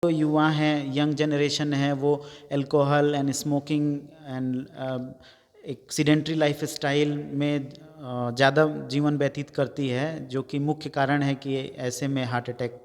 जो युवा हैं, यंग जनरेशन है, वो अल्कोहल एंड स्मोकिंग एंड एक सीडेंट्री लाइफ स्टाइल में ज़्यादा जीवन व्यतीत करती है, जो कि मुख्य कारण है कि ऐसे में हार्ट अटैक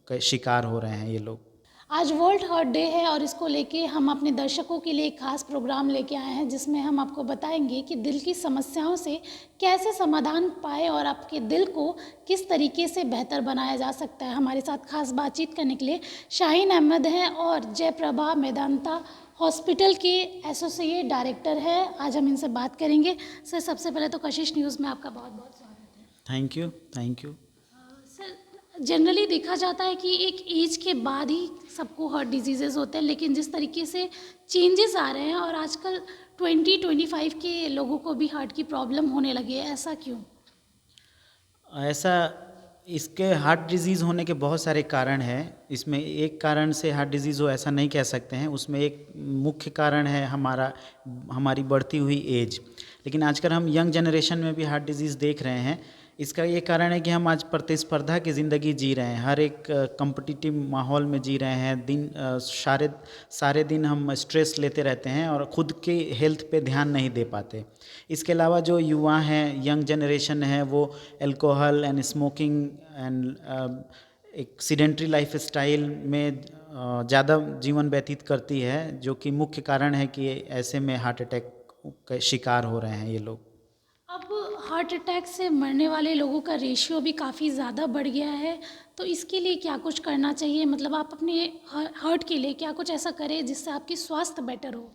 का शिकार हो रहे हैं ये लोग। आज वर्ल्ड हार्ट डे है और इसको लेके हम अपने दर्शकों के लिए एक खास प्रोग्राम लेके आए हैं, जिसमें हम आपको बताएंगे कि दिल की समस्याओं से कैसे समाधान पाए और आपके दिल को किस तरीके से बेहतर बनाया जा सकता है। हमारे साथ खास बातचीत करने के लिए शाहीन अहमद हैं और जयप्रभा मेदांता हॉस्पिटल के एसोसिएट डायरेक्टर है। आज हम इनसे बात करेंगे। सर, सबसे पहले तो कशिश न्यूज़ में आपका बहुत बहुत स्वागत है। Thank you, thank you. Sir, generally देखा जाता है कि एक एज के बाद ही सबको हार्ट डिजीज़ेज़ होते हैं, लेकिन जिस तरीके से चेंजेस आ रहे हैं और आजकल 20-25 के लोगों को भी हार्ट की प्रॉब्लम होने लगी है, ऐसा क्यों? ऐसा इसके हार्ट डिजीज़ होने के बहुत सारे कारण हैं। इसमें एक कारण से हार्ट डिजीज़ हो ऐसा नहीं कह सकते हैं। उसमें एक मुख्य कारण है हमारी बढ़ती हुई एज। लेकिन आजकल हम यंग जनरेशन में भी हार्ट डिजीज़ देख रहे हैं। इसका ये कारण है कि हम आज प्रतिस्पर्धा की ज़िंदगी जी रहे हैं। हर एक कॉम्पिटिटिव माहौल में जी रहे हैं। सारे दिन हम स्ट्रेस लेते रहते हैं और ख़ुद की हेल्थ पे ध्यान नहीं दे पाते। इसके अलावा जो युवा हैं, यंग जनरेशन है, वो अल्कोहल एंड स्मोकिंग एंड एक सीडेंट्री लाइफ स्टाइल में ज़्यादा जीवन व्यतीत करती है, जो कि मुख्य कारण है कि ऐसे में हार्ट अटैक का शिकार हो रहे हैं ये लोग। अब हार्ट अटैक से मरने वाले लोगों का रेशियो भी काफ़ी ज़्यादा बढ़ गया है, तो इसके लिए क्या कुछ करना चाहिए? मतलब आप अपने हार्ट के लिए क्या कुछ ऐसा करें जिससे आपकी स्वास्थ्य बेटर हो?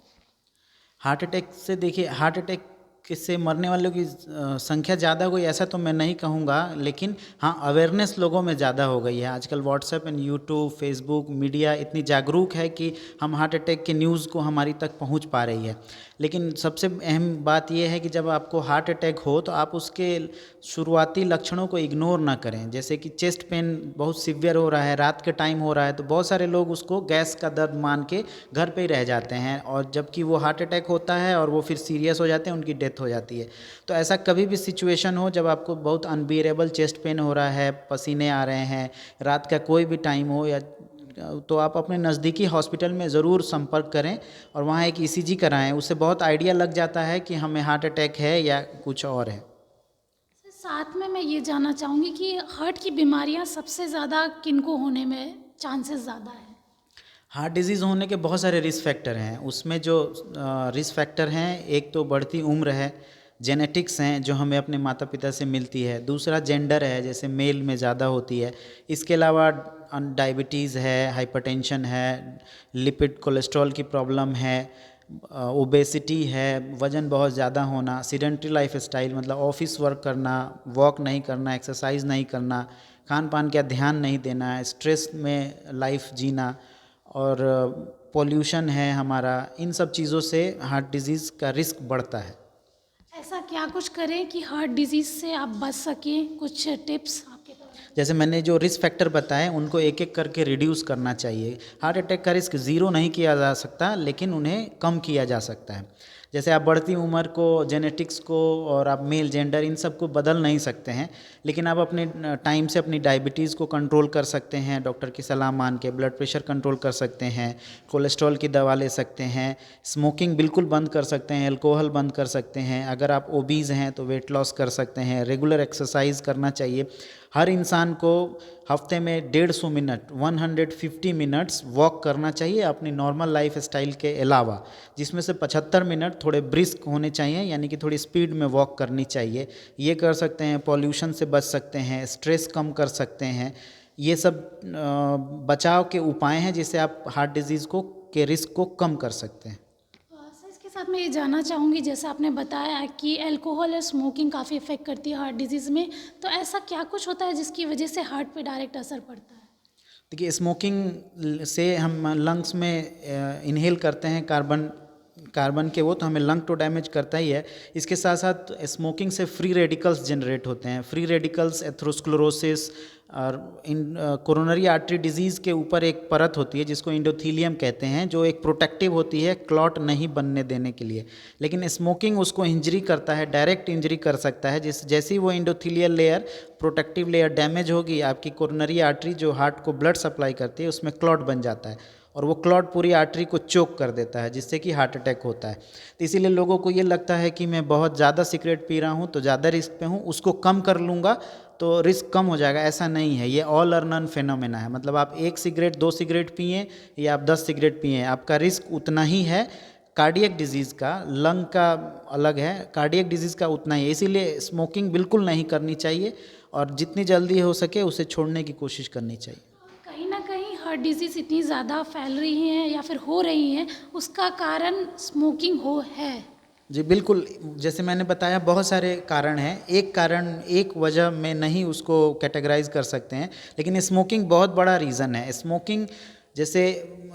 हार्ट अटैक से देखिए, हार्ट अटैक से मरने वालों की संख्या ज़्यादा हो गई ऐसा तो मैं नहीं कहूँगा, लेकिन हाँ, अवेयरनेस लोगों में ज़्यादा हो गई है। आजकल WhatsApp and YouTube, Facebook, media इतनी जागरूक है कि हम हार्ट अटैक के न्यूज़ को हमारी तक पहुँच पा रही है। लेकिन सबसे अहम बात यह है कि जब आपको हार्ट अटैक हो तो आप उसके शुरुआती लक्षणों को इग्नोर ना करें। जैसे कि चेस्ट पेन बहुत सीवियर हो रहा है, रात के टाइम हो रहा है, तो बहुत सारे लोग उसको गैस का दर्द मान के घर पे ही रह जाते हैं, और जबकि वो हार्ट अटैक होता है और वो फिर सीरियस हो जाते हैं, उनकी डेथ हो जाती है। तो ऐसा कभी भी सिचुएशन हो जब आपको बहुत अनबियरेबल चेस्ट पेन हो रहा है, पसीने आ रहे हैं, रात का कोई भी टाइम हो, या तो आप अपने नज़दीकी हॉस्पिटल में ज़रूर संपर्क करें और वहाँ एक ईसीजी कराएं। उससे बहुत आइडिया लग जाता है कि हमें हार्ट अटैक है या कुछ और है। साथ में मैं ये जानना चाहूँगी कि हार्ट की बीमारियाँ सबसे ज़्यादा किनको होने में चांसेस ज़्यादा है? हार्ट डिज़ीज़ होने के बहुत सारे रिस्क फैक्टर हैं। उसमें जो रिस्क फैक्टर हैं, एक तो बढ़ती उम्र है, जेनेटिक्स हैं जो हमें अपने माता पिता से मिलती है, दूसरा जेंडर है, जैसे मेल में ज़्यादा होती है। इसके अलावा डायबिटीज़ है, हाइपरटेंशन है, लिपिड कोलेस्ट्रॉल की प्रॉब्लम है, ओबेसिटी है, वज़न बहुत ज़्यादा होना, सीडेंट्री लाइफ स्टाइल मतलब ऑफिस वर्क करना, वॉक नहीं करना, एक्सरसाइज नहीं करना, खान पान का ध्यान नहीं देना, स्ट्रेस में लाइफ जीना, और पोल्यूशन है हमारा। इन सब चीज़ों से हार्ट डिज़ीज़ का रिस्क बढ़ता है। ऐसा क्या कुछ करें कि हार्ट डिजीज़ से आप बच सकें? कुछ टिप्स आपके पास? जैसे मैंने जो रिस्क फैक्टर बताए उनको एक एक करके रिड्यूस करना चाहिए। हार्ट अटैक का रिस्क ज़ीरो नहीं किया जा सकता, लेकिन उन्हें कम किया जा सकता है। जैसे आप बढ़ती उम्र को, जेनेटिक्स को, और आप मेल जेंडर, इन सब को बदल नहीं सकते हैं, लेकिन आप अपने टाइम से अपनी डायबिटीज़ को कंट्रोल कर सकते हैं, डॉक्टर की सलाह मान के ब्लड प्रेशर कंट्रोल कर सकते हैं, कोलेस्ट्रॉल की दवा ले सकते हैं, स्मोकिंग बिल्कुल बंद कर सकते हैं, अल्कोहल बंद कर सकते हैं। अगर आप ओबीज़ हैं तो वेट लॉस कर सकते हैं, रेगुलर एक्सरसाइज करना चाहिए। हर इंसान को हफ्ते में 150 मिनट 150 मिनट्स वॉक करना चाहिए अपनी नॉर्मल लाइफ स्टाइल के अलावा, जिसमें से 75 मिनट थोड़े ब्रिस्क होने चाहिए, यानी कि थोड़ी स्पीड में वॉक करनी चाहिए। ये कर सकते हैं, पॉल्यूशन से बच सकते हैं, स्ट्रेस कम कर सकते हैं। ये सब बचाव के उपाय हैं जिससे आप हार्ट डिजीज़ के रिस्क को कम कर सकते हैं। सर, इसके साथ मैं ये जानना चाहूँगी, जैसे आपने बताया कि अल्कोहल और स्मोकिंग काफ़ी इफ़ेक्ट करती है हार्ट डिजीज़ में, तो ऐसा क्या कुछ होता है जिसकी वजह से हार्ट पे डायरेक्ट असर पड़ता है? देखिए, स्मोकिंग से हम लंग्स में इन्हेल करते हैं कार्बन कार्बन के वो तो हमें लंग तो डैमेज करता ही है। इसके साथ साथ स्मोकिंग से फ्री रेडिकल्स जनरेट होते हैं। फ्री रेडिकल्स एथेरोस्क्लेरोसिस और इन कोरोनरी आर्टरी डिजीज़ के ऊपर एक परत होती है जिसको इंडोथीलियम कहते हैं, जो एक प्रोटेक्टिव होती है क्लॉट नहीं बनने देने के लिए। लेकिन स्मोकिंग उसको इंजरी करता है, डायरेक्ट इंजरी कर सकता है। जैसे ही वो endothelial layer, protective layer damage होगी, आपकी कोरोनरी आर्टरी जो हार्ट को ब्लड सप्लाई करती है उसमें क्लॉट बन जाता है और वो क्लॉट पूरी आर्टरी को चोक कर देता है, जिससे कि हार्ट अटैक होता है। तो इसीलिए लोगों को ये लगता है कि मैं बहुत ज़्यादा सिगरेट पी रहा हूँ तो ज़्यादा रिस्क पे हूँ, उसको कम कर लूँगा तो रिस्क कम हो जाएगा। ऐसा नहीं है, ये ऑल और नन फिनोमेना है। मतलब आप 1 सिगरेट 2 सिगरेट पिए या आप 10 सिगरेट पिए, आपका रिस्क उतना ही है। कार्डियक डिजीज़ का, लंग का अलग है, कार्डियक डिजीज़ का उतना ही है। इसीलिए स्मोकिंग बिल्कुल नहीं करनी चाहिए और जितनी जल्दी हो सके उसे छोड़ने की कोशिश करनी चाहिए। कहीं ना कहीं हार्ट डिजीज़ इतनी ज़्यादा फैल रही हैं या फिर हो रही हैं, उसका कारण स्मोकिंग है। जी बिल्कुल, जैसे मैंने बताया बहुत सारे कारण हैं। एक कारण, एक वजह में नहीं उसको कैटेगराइज कर सकते हैं, लेकिन स्मोकिंग बहुत बड़ा रीज़न है। स्मोकिंग जैसे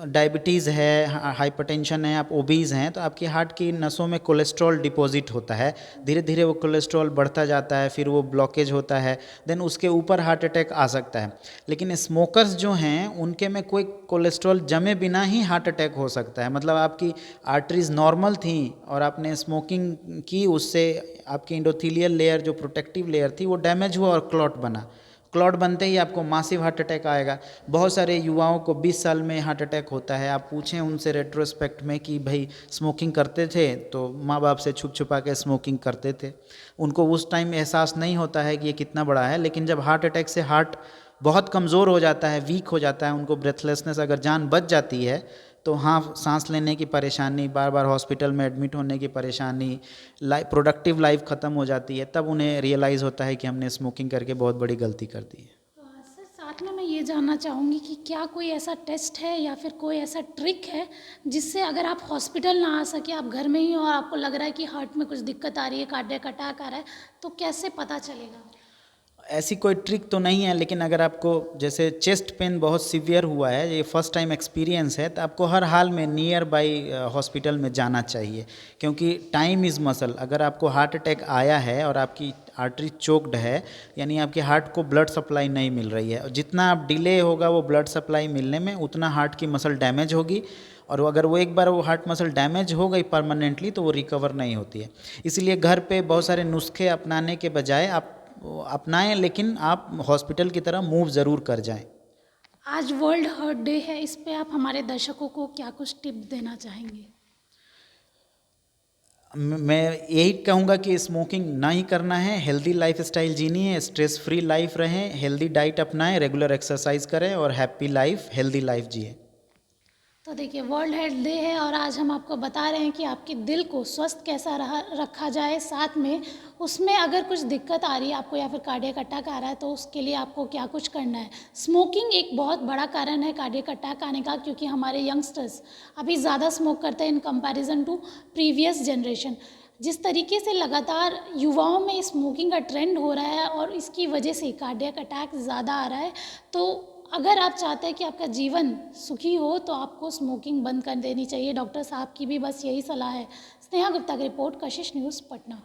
डायबिटीज़ है, हाइपरटेंशन है, आप ओबीज़ हैं तो आपकी हार्ट की नसों में कोलेस्ट्रॉल डिपॉजिट होता है। धीरे धीरे वो कोलेस्ट्रॉल बढ़ता जाता है, फिर वो ब्लॉकेज होता है, देन उसके ऊपर हार्ट अटैक आ सकता है। लेकिन स्मोकर्स जो हैं उनके में कोई कोलेस्ट्रॉल जमे बिना ही हार्ट अटैक हो सकता है। मतलब आपकी आर्टरीज नॉर्मल थी और आपने स्मोकिंग की, उससे आपकी इंडोथीलियल लेयर जो प्रोटेक्टिव लेयर थी वो डैमेज हुआ और क्लॉट बना। क्लॉट बनते ही आपको मासिव हार्ट अटैक आएगा। बहुत सारे युवाओं को 20 साल में हार्ट अटैक होता है। आप पूछें उनसे रेट्रोस्पेक्ट में कि भाई स्मोकिंग करते थे, तो माँ बाप से छुप छुपा के स्मोकिंग करते थे। उनको उस टाइम एहसास नहीं होता है कि ये कितना बड़ा है, लेकिन जब हार्ट अटैक से हार्ट बहुत कमज़ोर हो जाता है, वीक हो जाता है, उनको ब्रेथलेसनेस, अगर जान बच जाती है तो हाँ, सांस लेने की परेशानी, बार बार हॉस्पिटल में एडमिट होने की परेशानी, प्रोडक्टिव लाइफ ख़त्म हो जाती है, तब उन्हें रियलाइज़ होता है कि हमने स्मोकिंग करके बहुत बड़ी गलती कर दी है। सर, साथ में मैं ये जानना चाहूँगी कि क्या कोई ऐसा टेस्ट है या फिर कोई ऐसा ट्रिक है जिससे अगर आप हॉस्पिटल ना आ सके, आप घर में ही हो और आपको लग रहा है कि हार्ट में कुछ दिक्कत आ रही है, कार्डियक अटैक आ रहा है, तो कैसे पता चलेगा? ऐसी कोई ट्रिक तो नहीं है, लेकिन अगर आपको जैसे चेस्ट पेन बहुत सीवियर हुआ है, ये फर्स्ट टाइम एक्सपीरियंस है, तो आपको हर हाल में नियर बाई हॉस्पिटल में जाना चाहिए, क्योंकि टाइम इज़ मसल। अगर आपको हार्ट अटैक आया है और आपकी आर्टरी चोक्ड है, यानी आपके हार्ट को ब्लड सप्लाई नहीं मिल रही है, और जितना आप डिले होगा वो ब्लड सप्लाई मिलने में, उतना हार्ट की मसल डैमेज होगी। और अगर वो एक बार वो हार्ट मसल डैमेज हो गई परमानेंटली तो वो रिकवर नहीं होती है। इसलिए घर पे बहुत सारे नुस्खे अपनाने के बजाय आप अपनाएं, लेकिन आप हॉस्पिटल की तरह मूव ज़रूर कर जाएं। आज वर्ल्ड हार्ट डे है, इस पे आप हमारे दर्शकों को क्या कुछ टिप देना चाहेंगे? मैं यही कहूँगा कि स्मोकिंग ना ही करना है, हेल्दी लाइफ स्टाइल जीनी है, स्ट्रेस फ्री लाइफ रहें, हेल्दी डाइट अपनाएं, रेगुलर एक्सरसाइज करें और हैप्पी लाइफ, हेल्दी लाइफ जिए। तो देखिए, वर्ल्ड हेल्थ डे है और आज हम आपको बता रहे हैं कि आपके दिल को स्वस्थ कैसा रखा जाए, साथ में उसमें अगर कुछ दिक्कत आ रही है आपको या फिर कार्डियक अटैक आ रहा है तो उसके लिए आपको क्या कुछ करना है। स्मोकिंग एक बहुत बड़ा कारण है कार्डियक अटैक आने का, क्योंकि हमारे यंगस्टर्स अभी ज़्यादा स्मोक करते हैं in comparison to previous generation. जिस तरीके से लगातार युवाओं में स्मोकिंग का ट्रेंड हो रहा है और इसकी वजह से कार्डियक अटैक ज़्यादा आ रहा है, तो अगर आप चाहते हैं कि आपका जीवन सुखी हो तो आपको स्मोकिंग बंद कर देनी चाहिए। डॉक्टर साहब की भी बस यही सलाह है। स्नेहा गुप्ता की रिपोर्ट, कशिश न्यूज़, पटना।